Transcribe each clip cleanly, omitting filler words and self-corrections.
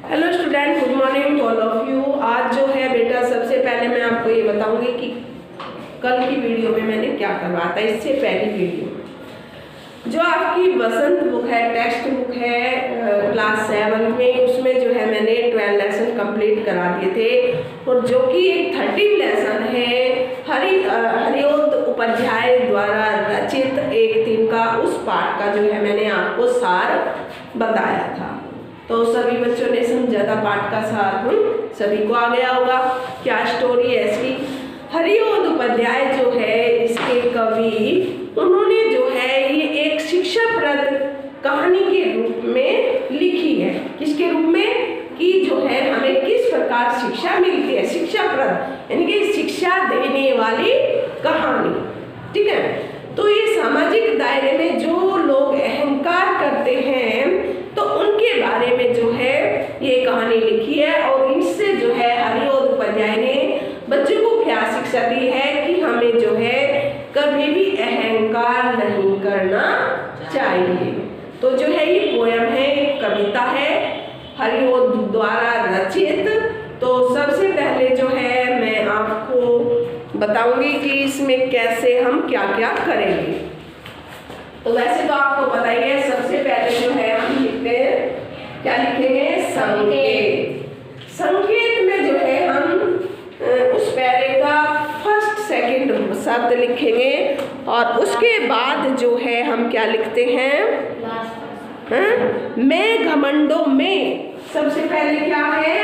Hello student, good morning all of you. आज जो है बेटा, सबसे पहले मैं आपको ये बताऊंगी कि कल की वीडियो में मैंने क्या करवाया था। इससे पहली वीडियो जो आपकी बसंत बुक है, टेक्स्ट बुक है क्लास 7 में, उसमें जो है मैंने 12 लेसन कंप्लीट करा दिए थे, और जो कि एक 13 लेसन है हरिओद उपाध्याय द्वारा रचित 1-3 का, उस पाठ का जो है मैंने आपको सार बताया था। तो सभी बच्चों ने समझा था पाठ का सार, सभी को आ गया होगा। क्या स्टोरी है इसकी? हरिओद उपाध्याय जो है इसके कवि, उन्होंने जो है ये एक शिक्षाप्रद कहानी के रूप में लिखी है। किसके रूप में? कि जो है हमें किस प्रकार शिक्षा मिलती है, शिक्षाप्रद यानी कि शिक्षा देने वाली कहानी। ठीक है, तो ये सामाजिक दायरे में जो लोग अहंकार करते हैं तो उनके बारे में जो है ये कहानी लिखी है, और इससे जो है हरिओद उपाध्याय ने बच्चों को क्या शिक्षा दी है कि हमें जो है कभी भी अहंकार नहीं करना चाहिए। तो जो है ये पोयम है, एक कविता है हरिओद द्वारा रचित। तो सबसे पहले जो है मैं आपको बताऊंगी कि इसमें कैसे हम क्या क्या करेंगे। तो वैसे तो आपको पता ही है, सबसे पहले जो है हम लिखते हैं, क्या लिखेंगे? संकेत। संकेत में जो है हम उस पैरे का फर्स्ट सेकंड शब्द लिखेंगे, और उसके बाद जो है हम क्या लिखते हैं? मैं घमंडों में। सबसे पहले क्या है?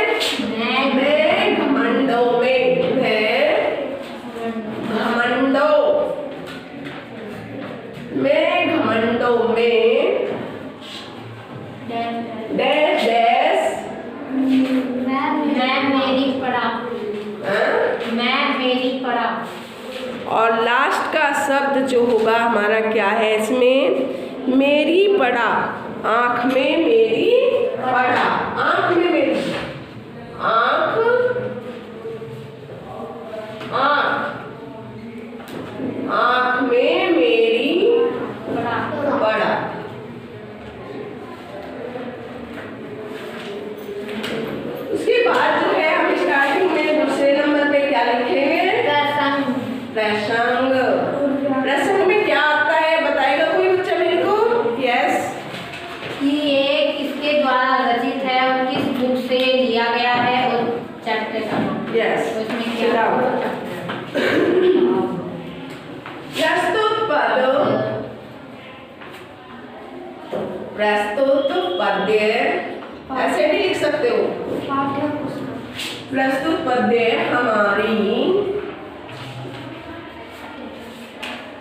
मैं घमंडों में। मैं घमंडों में डैश डैश मैं मेरी पढ़ा। मैं मेरी पढ़ा। और लास्ट का शब्द जो होगा हमारा क्या है इसमें? मेरी पढ़ा। आँख में मेरी पढ़ा। आँख में मेरी, आँख आँख में मेरी पढ़ा। उसके बाद जो है हम स्टार्टिंग में दूसरे नंबर पे क्या लिखेंगे? प्रसंग। प्रसंग। प्रसंग में क्या आता है बताएगा कोई बच्चा मेरे को? यस। कि ये किसके द्वारा रचित है और किस बुक से लिया गया है, और चैप्टर का नाम। यस। उसमें क्या प्रस्तुत पद्य, ऐसे भी लिख सकते हो। प्रस्तुत पद्य हमारी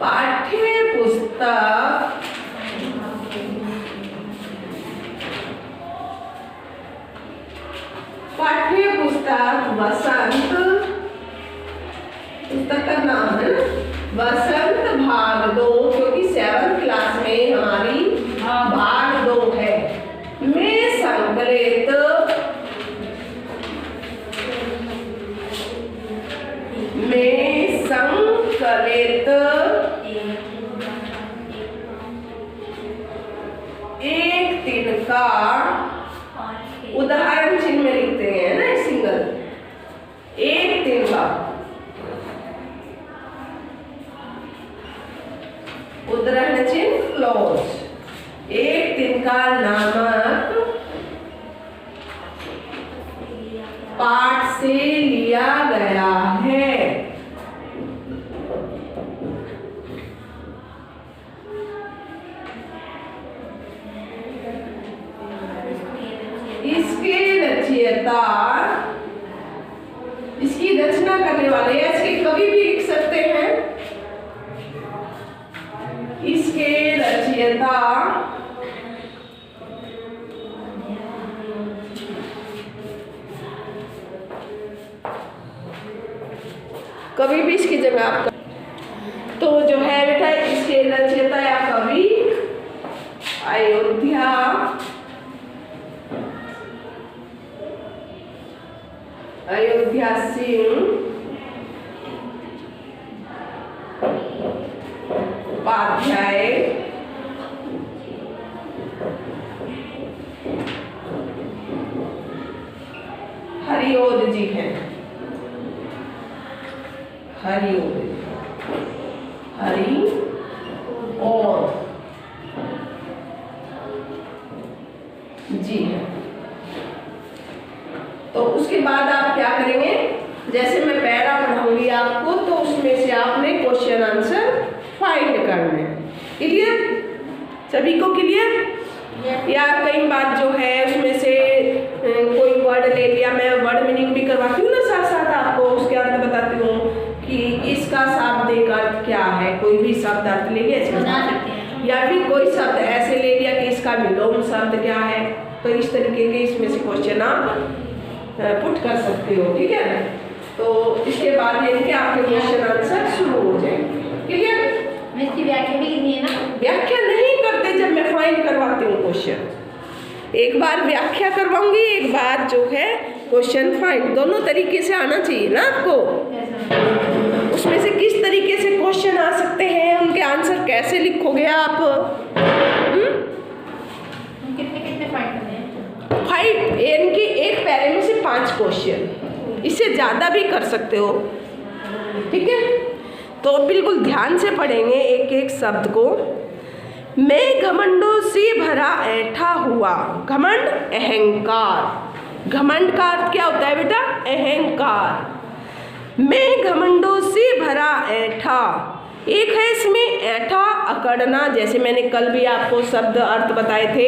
पाठ्य पुस्तक वसंत, पुस्तक का नाम है वसंत भाग 2, क्योंकि 7th क्लास में हमारी भाग 2 है। में संकलित एक दिन का उदाहरण चिन्ह में लिखते हैं ना, सिंगल। एक दिन का उदाहरण चिन्ह क्लोज। एक दिन का नामक पाठ से लिया गया है। इसके रचयिता, इसकी रचना करने वाले या इसके कवि भी लिख सकते हैं। इसके रचयिता कवि भी इसकी जगह आपका। तो जो है बेटा, इसके रचयिता या कवि अयोध्या सिंह उपाध्याय हरिओद जी हैं, हरिओद जी हैं। तो उसके बाद आप क्या करेंगे, जैसे मैं पैरा पढ़ाऊंगी आपको तो उसमें से आपने क्वेश्चन आंसर फाइंड करना है। क्लियर? सभी को क्लियर? या कई बात जो है उसमें से कोई वर्ड ले लिया, मैं वर्ड मीनिंग भी करवाती हूँ ना साथ साथ आपको, उसके अर्थ बताती हूँ कि इसका शाब्दिक अर्थ क्या है। कोई भी शब्द अर्थ ले लिया इसमें, या फिर कोई शब्द ऐसे ले लिया कि इसका विलोम शब्द क्या है। तो इस तरीके के इसमें से क्वेश्चन आप पुट कर सकते हो। ठीक है? तो इसके बाद ये कि आपके क्वेश्चन आंसर शुरू हो जाएंगे। क्लियर? मैं इसकी व्याख्या भी करनी है ना? व्याख्या नहीं करते जब मैं फाइंड करवाती हूँ क्वेश्चन, एक बार व्याख्या करवाऊंगी, एक बार जो है क्वेश्चन फाइंड, दोनों तरीके से आना चाहिए ना आपको। उसमें से किस तरीके से क्वेश्चन आ सकते हैं, उनके आंसर कैसे लिखोगे आप। कितने कितने फाइंड करने हैं? 5, इनके एक पैरे में से 5 क्वेश्चन, इससे ज़्यादा भी कर सकते हो। ठीक है? तो बिल्कुल ध्यान से पढ़ेंगे एक एक शब्द को। मैं घमंडों से भरा ऐठा हुआ, घमंड अहंकार, घमंड का अर्थ क्या होता है बेटा? अहंकार। मैं घमंडों से भरा ऐठा, एक है इसमें ऐठा अकड़ना, जैसे मैंने कल भी आपको शब्द अर्थ बताए थे।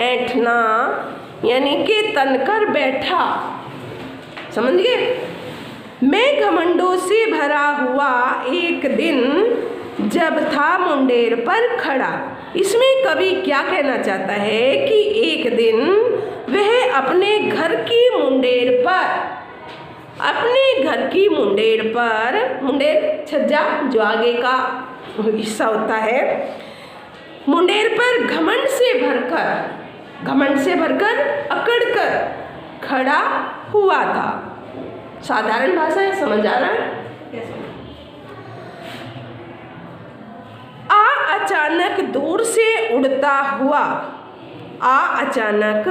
ऐठना यानी कि तनकर बैठा, समझ गए? मैं घमंडों से भरा हुआ एक दिन जब था मुंडेर पर खड़ा। इसमें कवि क्या कहना चाहता है कि एक दिन वह अपने घर की मुंडेर पर, अपने घर की मुंडेर पर, मुंडेर छज्जा जो आगे का हिस्सा होता है, मुंडेर पर घमंड से भरकर अकड़कर खड़ा हुआ था। साधारण भाषा है, समझ आ रहा है? अचानक दूर से उड़ता हुआ, अचानक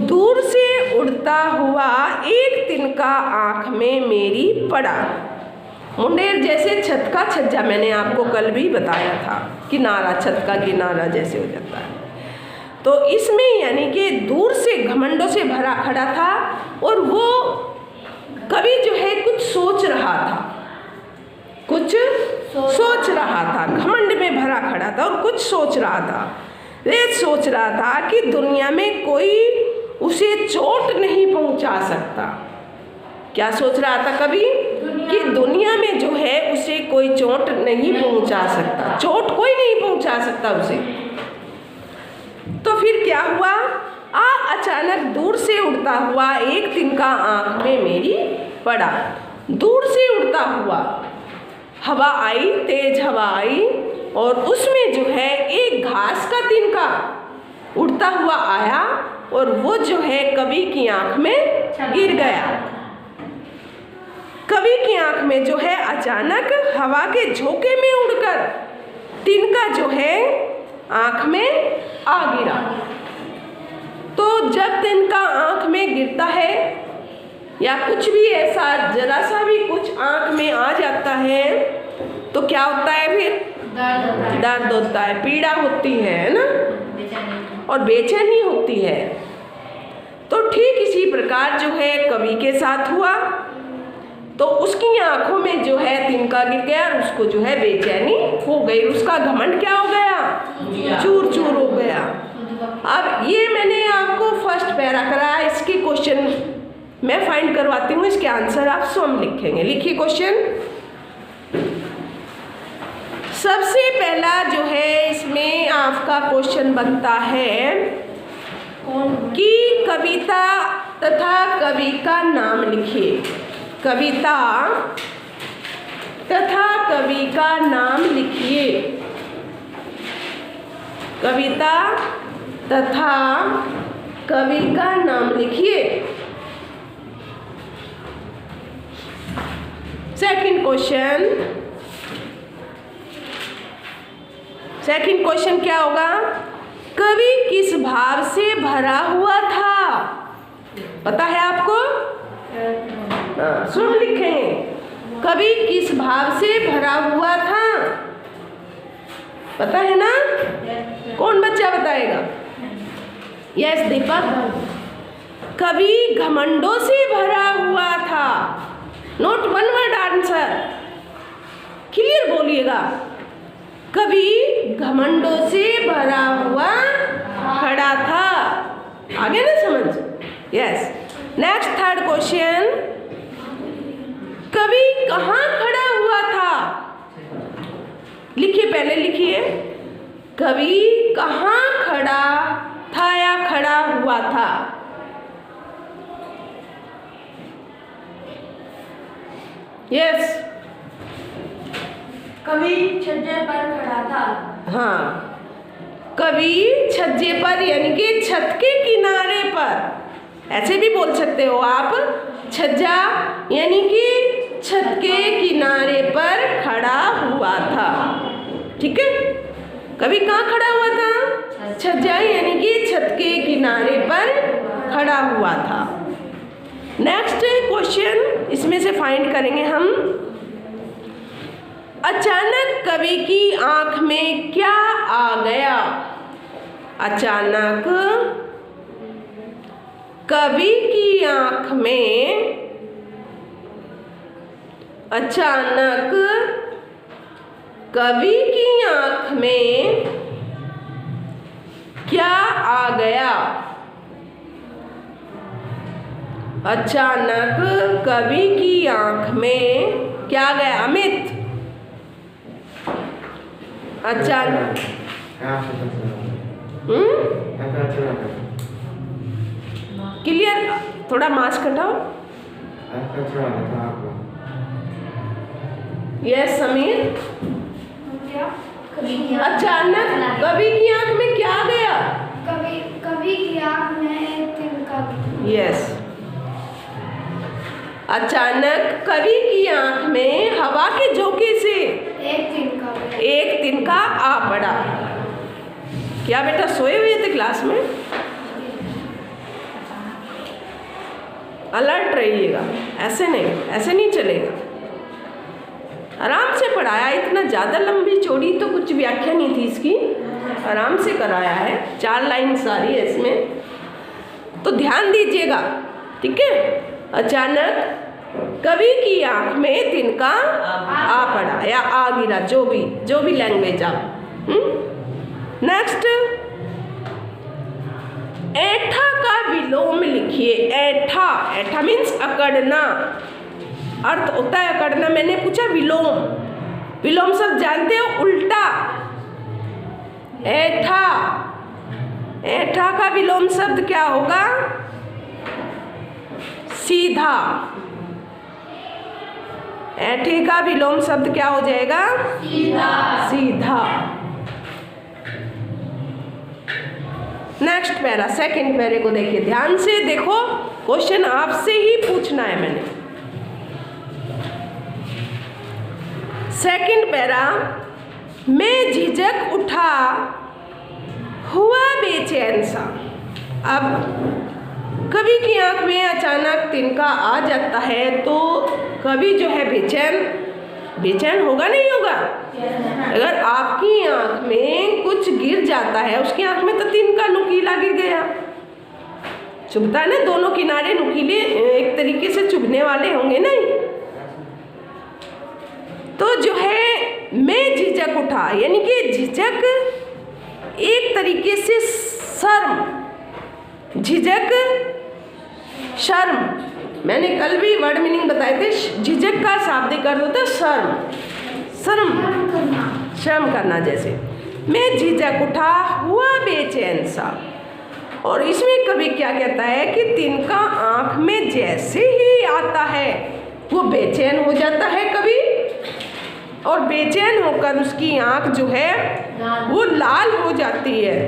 दूर से उड़ता हुआ एक तिनका आंख में मेरी पड़ा। मुंडेर जैसे छत का छज्जा, मैंने आपको कल भी बताया था, किनारा, छत का किनारा जैसे हो जाता है। तो इसमें यानी कि दूर से घमंडों से भरा खड़ा था, और वो कवि जो है कुछ सोच रहा था, कुछ सोच रहा था, घमंड में भरा खड़ा था और कुछ सोच रहा था। वे सोच रहा था कि दुनिया में कोई उसे चोट नहीं पहुंचा सकता। क्या सोच रहा था कवि? कि दुनिया में जो है उसे कोई चोट नहीं पहुंचा सकता, चोट कोई नहीं पहुंचा सकता उसे। तो फिर क्या हुआ? अचानक दूर से उड़ता हुआ एक तिनका आंख में मेरी पड़ा। दूर से उड़ता हुआ, हवा आई, तेज हवा आई, और उसमें जो है एक घास का तिनका उड़ता हुआ आया, और वो जो है कवि की आंख में गिर गया। कवि की आंख में जो है अचानक हवा के झोंके में उड़कर तिनका जो है आंख में आ गिरा। तो जब तिनका आंख में गिरता है, या कुछ भी ऐसा जरा सा भी कुछ आंख में आ जाता है, तो क्या होता है? फिर दर्द होता है, पीड़ा होती है ना, और बेचैनी होती है। तो ठीक इसी प्रकार जो है कवि के साथ हुआ। तो उसकी आंखों में जो है तिनका गिर गया, और उसको जो है बेचैनी हो गई, उसका घमंड क्या हो गया? चूर चूर हो गया। अब ये मैंने आपको फर्स्ट पैरा कराया, इसके क्वेश्चन मैं फाइंड करवाती हूँ, इसके आंसर आप स्वयं लिखेंगे। लिखिए क्वेश्चन। सबसे पहला जो है इसमें आपका क्वेश्चन बनता है कि कविता तथा कवि का नाम लिखिए। कविता तथा कवि का नाम लिखिए। कविता तथा कवि का नाम लिखिए। सेकंड क्वेश्चन क्या होगा? कवि किस भाव से भरा हुआ था? पता है आपको? सुन लिखेंगे। कवि किस भाव से भरा हुआ था? पता है ना? कौन बच्चा बताएगा? यस दीपक। कवि घमंडों से भरा हुआ था। Note one word answer, clear बोलिएगा। कवि घमंडों से भरा हुआ खड़ा था। आगे ना समझ? यस। नेक्स्ट थर्ड क्वेश्चन, कवि कहाँ खड़ा हुआ था? लिखिए, पहले लिखिए, कवि कहाँ खड़ा था या खड़ा हुआ था? यस। कवि छज्जे पर खड़ा था। हाँ, कवि छज्जे पर यानी कि छत के किनारे पर, ऐसे भी बोल सकते हो आप। छज्जा यानी कि छत के किनारे पर खड़ा हुआ था। ठीक है, कवि कहाँ खड़ा हुआ था? छज्जा यानी कि छत के किनारे पर खड़ा हुआ था। नेक्स्ट क्वेश्चन इसमें से फाइंड करेंगे हम। अचानक कवि की आंख में क्या आ गया? अचानक कवि की आंख में, अचानक कवि की आंख में क्या आ गया? अचानक कवि की आंख में क्या आ गया? अमित, अचानक क्लियर, थोड़ा मास्क हटाओ। यस समीर। अचानक कवि की आंख में क्या आ गया? कवि की आंख में तिनका। यस। अचानक कवि की आंख में हवा के झोंके से एक तिनका आ पड़ा। क्या बेटा सोए हुए थे क्लास में? अलर्ट रहिएगा, ऐसे नहीं चलेगा। आराम से पढ़ाया, इतना ज़्यादा लंबी चौड़ी तो कुछ व्याख्या नहीं थी इसकी, आराम से कराया है। 4 लाइन सारी है इसमें, तो ध्यान दीजिएगा। ठीक है। अचानक कवि की आंख में तिनका आ पड़ा या आ गिरा, जो भी लैंग्वेज आप। नेक्स्ट, ऐठा का विलोम लिखिए। ऐठा मीन्स अकड़ना, अर्थ होता है अकड़ना। मैंने पूछा विलोम शब्द जानते हो? उल्टा। ऐठा का विलोम शब्द क्या होगा? सीधा। ऐठे का विलोम शब्द क्या हो जाएगा? सीधा। नेक्स्ट पैरा, सेकंड पैरे को देखिए, ध्यान से देखो, क्वेश्चन आपसे ही पूछना है मैंने। सेकंड पैरा, मैं झिझक उठा हुआ बेचैन सा। अब कवि की आंख में अचानक तिनका आ जाता है तो कवि जो है बेचैन होगा नहीं होगा? अगर आपकी आंख में कुछ गिर जाता है, उसकी आंख में तो तिनका नुकीला गिर गया, चुभता है ना, दोनों किनारे नुकीले एक तरीके से चुभने वाले होंगे नहीं। तो जो है मैं झिझक उठा, यानी कि झिझक एक तरीके से शर्म, झिझक शर्म। मैंने कल भी वर्ड मीनिंग बताए थे। झिझक का शाब्दिक अर्थ होता है शर्म करना। जैसे मैं झिझक उठा हुआ बेचैन सा, और इसमें कवि क्या कहता है कि तिनका आंख में जैसे ही आता है वो बेचैन हो जाता है कवि, और बेचैन होकर उसकी आंख जो है वो लाल हो जाती है।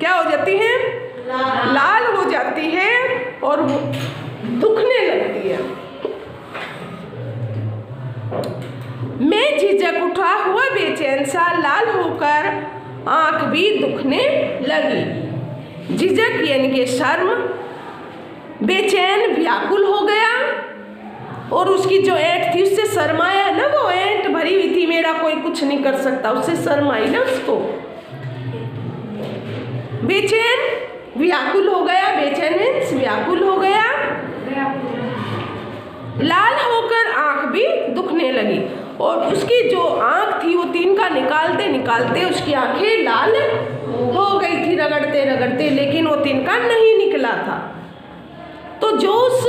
क्या हो जाती है? लाल हो जाती है और वो दुखने लगती है। मैं झिझक उठा हुआ बेचैन सा, लाल होकर आंख भी दुखने लगी। झिझक यानी कि शर्म, बेचैन व्याकुल हो गया, और उसकी जो ऐंठ थी उससे शर्माया ना, वो ऐंठ भरी हुई थी, मेरा कोई कुछ नहीं कर सकता, उससे शर्माई ना उसको। बेचैन व्याकुल हो गया, बेचैन मीन्स व्याकुल हो गया। लाल होकर आंख भी दुखने लगी, और उसकी जो आंख थी वो तिनका निकालते निकालते उसकी आंखें लाल हो गई थी, रगड़ते रगड़ते, लेकिन वो तिनका नहीं निकला था। तो जो उस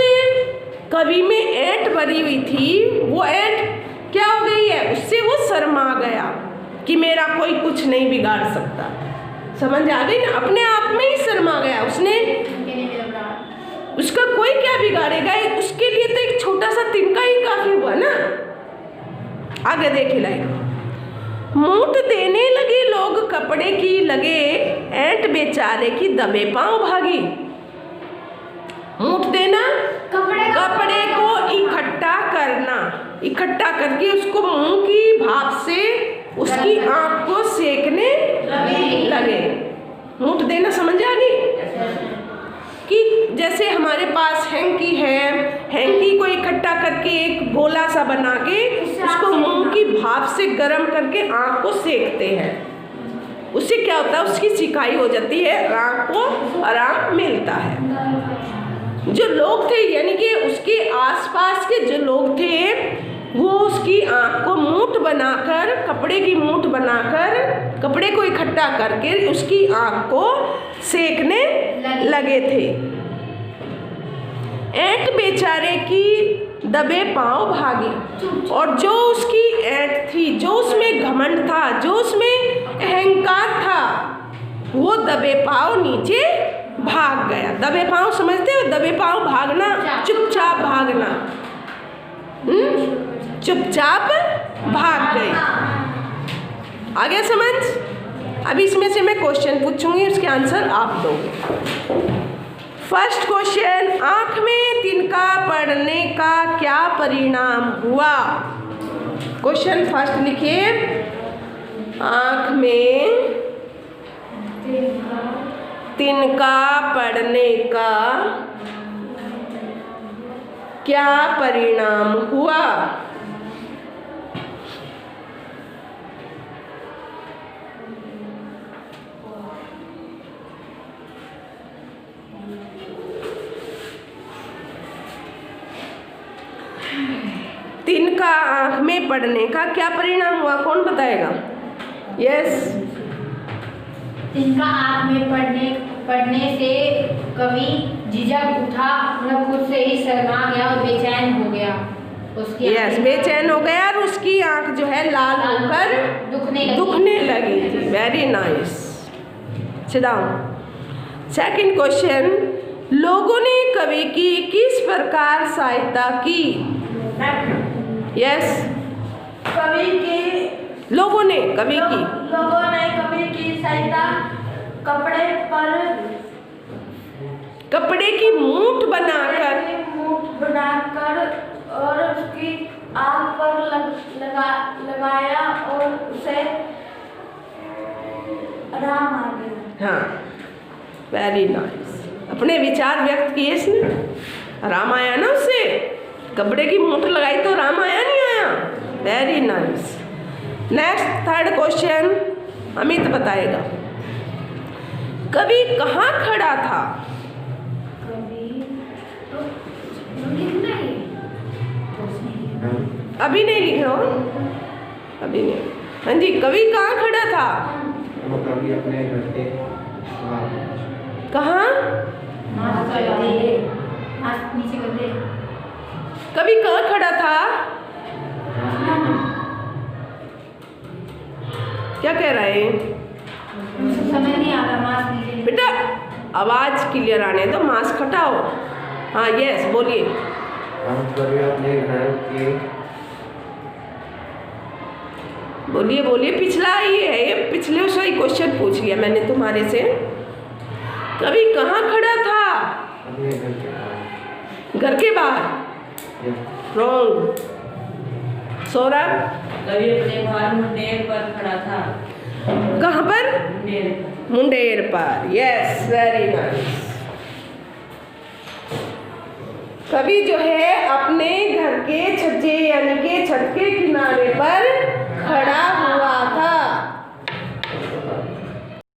कवि में ऐंठ भरी हुई थी, वो ऐंठ क्या हो गई है, उससे वो शर्मा गया कि मेरा कोई कुछ नहीं बिगाड़ सकता। समझ आ गई ना, अपने आप में ही शर्मा गया उसने, उसका कोई क्या बिगाड़ेगा, उसके लिए तो एक छोटा सा तिनका ही काफी हुआ ना। आगे देखिए लाइन, मूठ देने लगे लोग कपड़े की लगे, ऐंठ बेचारे की दबे पांव भागी। मूठ देना, कपड़े को इकट्ठा करना, इकट्ठा करके उसको मुंह की भाप से उसकी आंख को सेकने लगे। मूठ देना समझ आ गई कि जैसे हमारे पास हैंकी है, हैंकी को इकट्ठा करके एक गोला सा बना के उसको मुंह की भाप से गर्म करके आंख को सेकते हैं, उससे क्या होता है, उसकी सिकाई हो जाती है, आंख को आराम मिलता है। जो लोग थे यानी कि उसके आसपास के जो लोग थे, वो उसकी आंख को मूठ बनाकर, कपड़े की मूठ बनाकर, कपड़े को इकट्ठा करके उसकी आंख को सेकने लगे थे। ऐंठ बेचारे की दबे पांव भागी, और जो उसकी ऐंठ थी, जो उसमें घमंड था, जो उसमें अहंकार था, वो दबे पांव नीचे भाग गया। दबे पांव समझते हो, दबे पांव भागना, चुपचाप भागना, चुपचाप भाग गई। आ गया समझ? अभी इसमें से मैं क्वेश्चन पूछूंगी, उसके आंसर आप दोगे। फर्स्ट क्वेश्चन, आंख में तिनका पड़ने का क्या परिणाम हुआ? क्वेश्चन फर्स्ट लिखिए, आंख में तिनका पड़ने का क्या परिणाम हुआ? तिनका आंख में पड़ने का क्या परिणाम हुआ, कौन बताएगा? यस। तिनका आंख में पड़ने से कवि झिझक उठा, मतलब खुद से ही शर्मा गया और बेचैन हो गया। उसकी यस, बेचैन हो गया और उसकी आंख जो है लाल होकर दुखने लगी थी। Very nice, sit down. Second question, लोगों ने कवि की किस प्रकार सहायता की? यस, लोगों ने कवि की सहायता कपड़े की मूठ बनाकर और उसकी आंख पर लगाया और उसे आराम आ गया। हाँ, वेरी नाइस। अपने विचार व्यक्त किए इसने, आराम आया ना उससे, कपड़े की मूठ लगाई तो आराम आया नहीं आया? Very nice. Next third question Amit बताएगा, कवि कहाँ खड़ा था? अभी नहीं लिख रहा हूँ, अभी नहीं। हाँ जी, कवि कहाँ खड़ा था? कवि अपने घर के कहाँ? कवि कहाँ खड़ा था? क्या कह रहे हैं? समझ नहीं आ रहा, मास्क नीचे। बेटा आवाज क्लियर आने दो, मास्क हटाओ। हाँ यस, बोलिए। हम कवि अपने घर के बोलिए, पिछला ये है, ये पिछले से ही क्वेश्चन पूछ लिया मैंने तुम्हारे से। कवि कहाँ खड़ा था? अपने घर के बाहर। घर के बाहर? रॉन्ग। सौरभ? कवि अपने बाहर मुंडेर पर खड़ा था। कहाँ पर? मुंडेर पर। Yes, very nice. कवि जो है अपने घर के छज्जे यानी के छत के किनारे पर